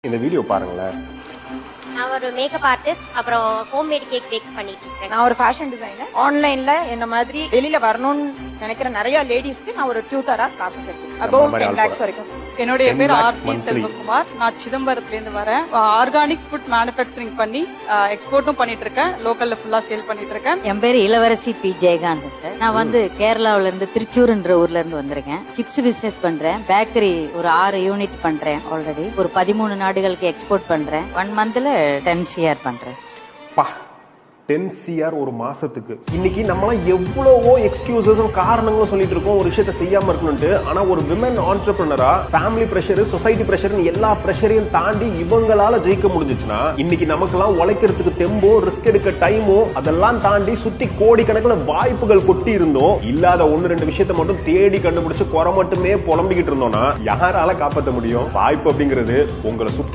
இந்த வீடியோ பாருங்களேன். நான் ஒரு மேக்கப் ஆர்டிஸ்ட், அப்புறம் ஹோம்மேட் கேக் பேக் பண்ணிட்டு இருக்கேன். நான் ஒரு ஃபேஷன் டிசைனர். ஆன்லைன்ல என்ன மாதிரி வெளியில வரணும்னு நினைக்கிற நிறைய லேடிஸ்க்கு நான் ஒரு டியூட்டரா கிளாஸஸ் எடுக்கிறேன். Above 10 lakhs வரைக்கும். என்னுடைய 10 பேர் lakhs ஆர்த்தி monthly. செல்வகுமார். நான் சிதம்பரத்துல இருந்து வரேன். ஆர்கானிக் ஃபுட் மேனுஃபேக்சரிங் பண்ணி எக்ஸ்போர்ட்டும் பண்ணிட்டு இருக்கேன். லோக்கல்ல ஃபுல்லா சேல் பண்ணிட்டு இருக்கேன். என் பேரு இளவரசி பி ஜெயகாந்த் சார். நான் வந்து கேரளாவில இருந்து திருச்சூர்ன்ற ஊர்ல இருந்து வந்திருக்கேன். சிப்ஸ் பிசினஸ் பண்றேன். பேக்கரி ஒரு 6 யூனிட் பண்றேன். ஆல்ரெடி ஒரு 13 நாடுகளுக்கு எக்ஸ்போர்ட் பண்றேன். 1 மந்த்ல 10 CR பண்றேன். பா 10 CR ஒரு மாசத்துக்கு. இன்னைக்கு நம்மளாம் எவ்வளவோ எக்ஸ்கியூசஸ் காரணங்களும் சொல்லிட்டு இருக்கோம் ஒரு விஷயத்த செய்யாம இருக்கணும்ட்டு. ஆனா ஒரு விமன் ஆண்டர்பிரினரா ஃபேமிலி பிரஷர், சொசைட்டி பிரஷர், எல்லா பிரஷரையும் தாண்டி இவங்களால ஜெயிக்க முடிஞ்சுச்சுன்னா இன்னைக்கு நமக்கெல்லாம் உழைக்கிறதுக்கு தெம்போ, ரிஸ்க் எடுக்க டைமோ அதெல்லாம் தாண்டி சுத்தி கோடிக்கணக்கில் வாய்ப்புகள் கொட்டி இருந்தோம். இல்லாத 1-2 விஷயத்த மட்டும் தேடி கண்டுபிடிச்சு குறை மட்டுமே புலம்பிக்கிட்டு இருந்தோம்னா யாரால காப்பாற்ற முடியும்? வாய்ப்பு அப்படிங்கிறது உங்களை சுத்தி